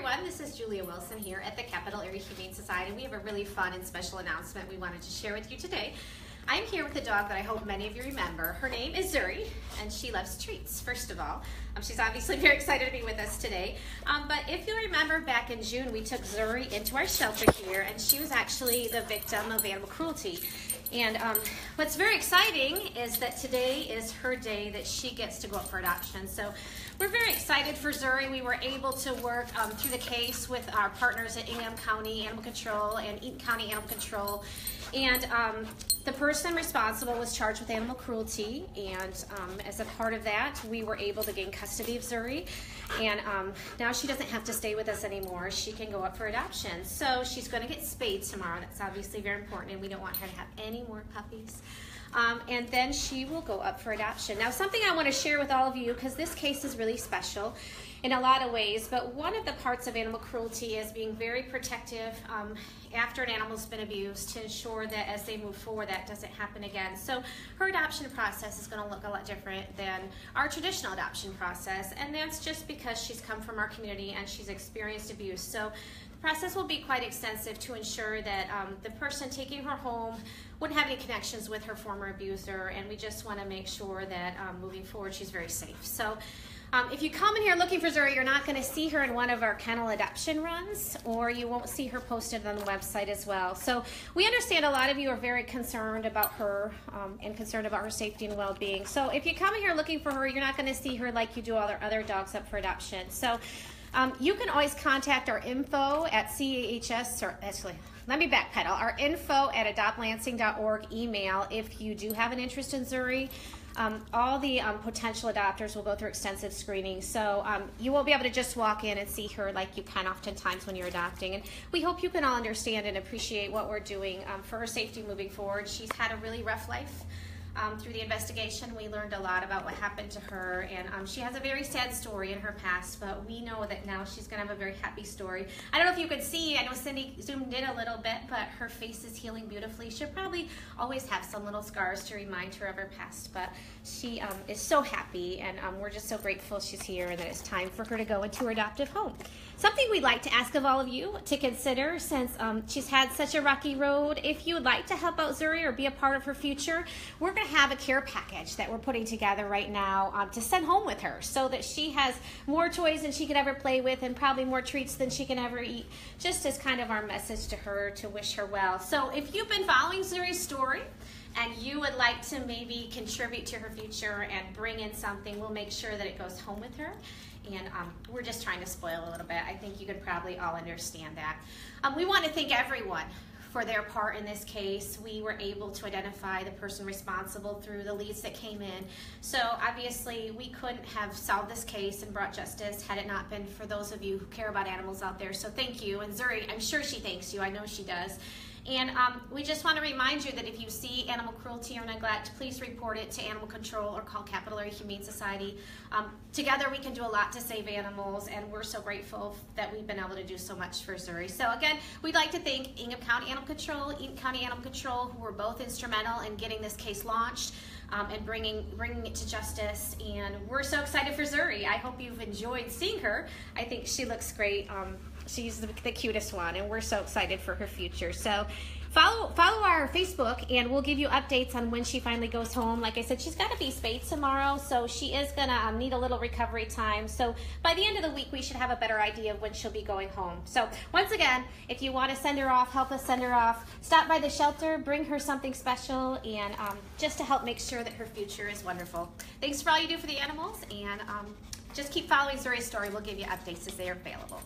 everyone, this is Julia Wilson here at the Capital Area Humane Society. We have a really fun and special announcement we wanted to share with you today. I'm here with a dog that I hope many of you remember. Her name is Zuri, and she loves treats, first of all. She's obviously very excited to be with us today. But if you remember, back in June, we took Zuri into our shelter here, and she was actually the victim of animal cruelty. And what's very exciting is that today is her day that she gets to go up for adoption. So we're very excited for Zuri. We were able to work through the case with our partners at Ingham County Animal Control and Eaton County Animal Control. And the person responsible was charged with animal cruelty, and as a part of that, we were able to gain custody of Zuri. And now she doesn't have to stay with us anymore. She can go up for adoption. So she's going to get spayed tomorrow. That's obviously very important, and we don't want her to have any more puppies. And then she will go up for adoption. Now, something I want to share with all of you, because this case is really special in a lot of ways, but one of the parts of animal cruelty is being very protective after an animal's been abused to ensure that as they move forward that doesn't happen again. So her adoption process is going to look a lot different than our traditional adoption process, and that's just because she's come from our community and she's experienced abuse. So the process will be quite extensive to ensure that the person taking her home wouldn't have any connections with her former abuser, and we just want to make sure that moving forward she's very safe. So if you come in here looking for Zuri, you're not going to see her in one of our kennel adoption runs, or you won't see her posted on the website as well. So we understand a lot of you are very concerned about her and concerned about her safety and well-being. So if you come in here looking for her, you're not going to see her like you do all our other dogs up for adoption. So you can always contact our info at CAHS, or actually, let me backpedal, our info at adopt+lansing.org email if you do have an interest in Zuri. All the potential adopters will go through extensive screening, so you won't be able to just walk in and see her like you can oftentimes when you're adopting. And we hope you can all understand and appreciate what we're doing for her safety moving forward. She's had a really rough life. Through the investigation, we learned a lot about what happened to her, and she has a very sad story in her past, but we know that now she's going to have a very happy story. I don't know if you could see, I know Cindy zoomed in a little bit, but her face is healing beautifully. She'll probably always have some little scars to remind her of her past, but she is so happy, and we're just so grateful she's here and that it's time for her to go into her adoptive home. Something we'd like to ask of all of you to consider, since she's had such a rocky road, if you would like to help out Zuri or be a part of her future, we're going to have a care package that we're putting together right now to send home with her, so that she has more toys than she could ever play with and probably more treats than she can ever eat, just as kind of our message to her to wish her well. So if you've been following Zuri's story and you would like to maybe contribute to her future and bring in something, we'll make sure that it goes home with her. And we're just trying to spoil a little bit. I think you could probably all understand that. We want to thank everyone for their part in this case. We were able to identify the person responsible through the leads that came in. So obviously we couldn't have solved this case and brought justice had it not been for those of you who care about animals out there. So thank you. And Zuri, I'm sure she thanks you. I know she does. And we just want to remind you that if you see animal cruelty or neglect, please report it to Animal Control or call Capital Area Humane Society. Together we can do a lot to save animals, and we're so grateful that we've been able to do so much for Zuri. So again, we'd like to thank Ingham County Animal Control, Eaton County Animal Control, who were both instrumental in getting this case launched and bringing it to justice. And we're so excited for Zuri. I hope you've enjoyed seeing her. I think she looks great. She's the cutest one, and we're so excited for her future. So follow our Facebook, and we'll give you updates on when she finally goes home. Like I said, she's got to be spayed tomorrow, so she is going to need a little recovery time. So by the end of the week, we should have a better idea of when she'll be going home. So once again, if you want to send her off, help us send her off. Stop by the shelter, bring her something special, and just to help make sure that her future is wonderful. Thanks for all you do for the animals, and just keep following Zuri's story. We'll give you updates as they are available.